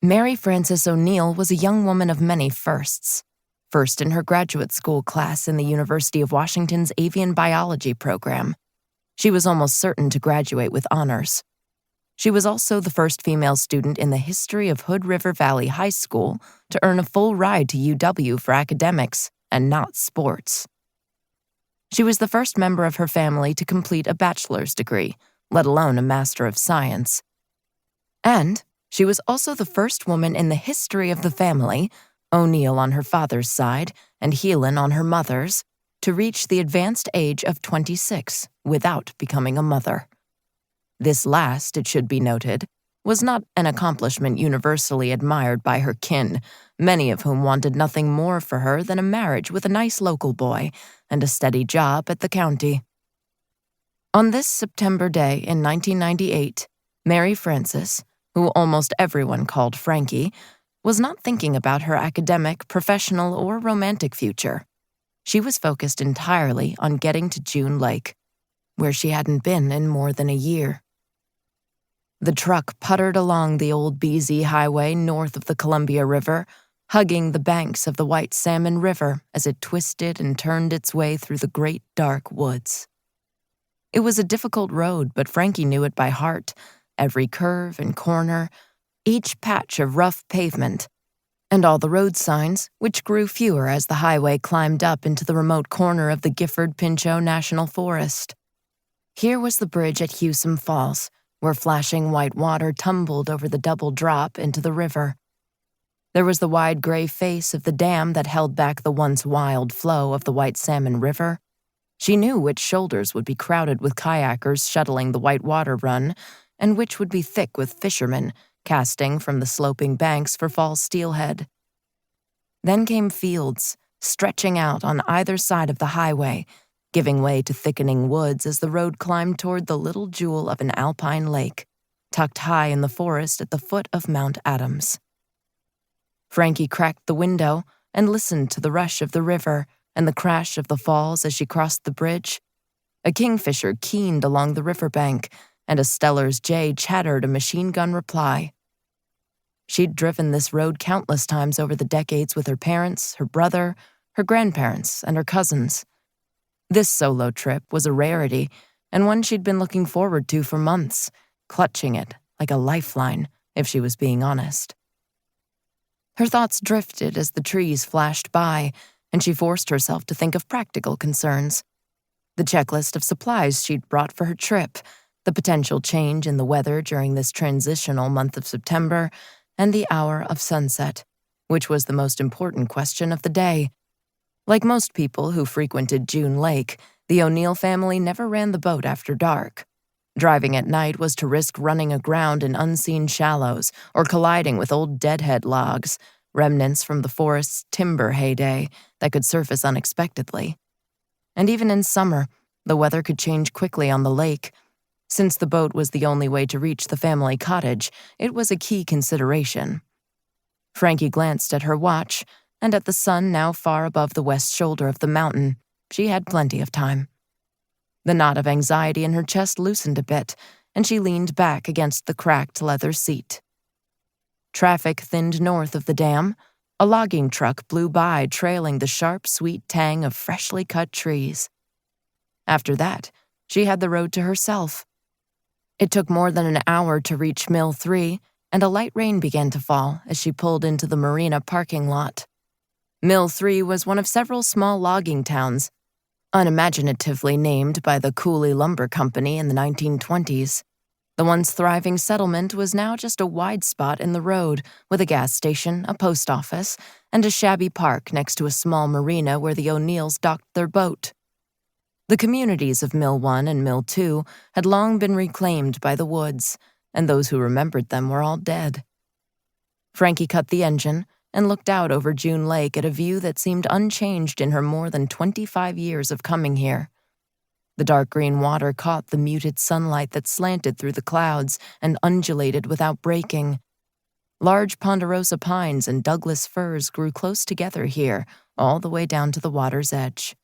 Mary Frances O'Neill was a young woman of many firsts. First in her graduate school class in the University of Washington's avian biology program. She was almost certain to graduate with honors. She was also the first female student in the history of Hood River Valley High School to earn a full ride to UW for academics and not sports. She was the first member of her family to complete a bachelor's degree, let alone a Master of Science. And she was also the first woman in the history of the family, O'Neill on her father's side and Heelan on her mother's, to reach the advanced age of 26 without becoming a mother. This last, it should be noted, was not an accomplishment universally admired by her kin, many of whom wanted nothing more for her than a marriage with a nice local boy and a steady job at the county. On this September day in 1998, Mary Frances, who almost everyone called Frankie, was not thinking about her academic, professional, or romantic future. She was focused entirely on getting to June Lake, where she hadn't been in more than a year. The truck puttered along the old Bees Highway north of the Columbia River, hugging the banks of the White Salmon River as it twisted and turned its way through the great dark woods. It was a difficult road, but Frankie knew it by heart, every curve and corner, each patch of rough pavement, and all the road signs, which grew fewer as the highway climbed up into the remote corner of the Gifford-Pinchot National Forest. Here was the bridge at Hewsome Falls, where flashing white water tumbled over the double drop into the river. There was the wide gray face of the dam that held back the once wild flow of the White Salmon River. She knew which shoulders would be crowded with kayakers shuttling the white water run, and which would be thick with fishermen casting from the sloping banks for fall steelhead. Then came fields, stretching out on either side of the highway, giving way to thickening woods as the road climbed toward the little jewel of an alpine lake, tucked high in the forest at the foot of Mount Adams. Frankie cracked the window and listened to the rush of the river and the crash of the falls as she crossed the bridge. A kingfisher keened along the riverbank, and a Steller's jay chattered a machine gun reply. She'd driven this road countless times over the decades with her parents, her brother, her grandparents, and her cousins. This solo trip was a rarity, and one she'd been looking forward to for months, clutching it like a lifeline, if she was being honest. Her thoughts drifted as the trees flashed by, and she forced herself to think of practical concerns. The checklist of supplies she'd brought for her trip, the potential change in the weather during this transitional month of September, and the hour of sunset, which was the most important question of the day. Like most people who frequented June Lake, the O'Neill family never ran the boat after dark. Driving at night was to risk running aground in unseen shallows or colliding with old deadhead logs, remnants from the forest's timber heyday that could surface unexpectedly. And even in summer, the weather could change quickly on the lake. Since the boat was the only way to reach the family cottage, it was a key consideration. Frankie glanced at her watch, and at the sun now far above the west shoulder of the mountain. She had plenty of time. The knot of anxiety in her chest loosened a bit, and she leaned back against the cracked leather seat. Traffic thinned north of the dam. A logging truck blew by, trailing the sharp, sweet tang of freshly cut trees. After that, she had the road to herself. It took more than an hour to reach Mill 3, and a light rain began to fall as she pulled into the marina parking lot. Mill 3 was one of several small logging towns, unimaginatively named by the Cooley Lumber Company in the 1920s. The once thriving settlement was now just a wide spot in the road, with a gas station, a post office, and a shabby park next to a small marina where the O'Neills docked their boat. The communities of Mill 1 and Mill 2 had long been reclaimed by the woods, and those who remembered them were all dead. Frankie cut the engine and looked out over June Lake at a view that seemed unchanged in her more than 25 years of coming here. The dark green water caught the muted sunlight that slanted through the clouds and undulated without breaking. Large ponderosa pines and Douglas firs grew close together here, all the way down to the water's edge.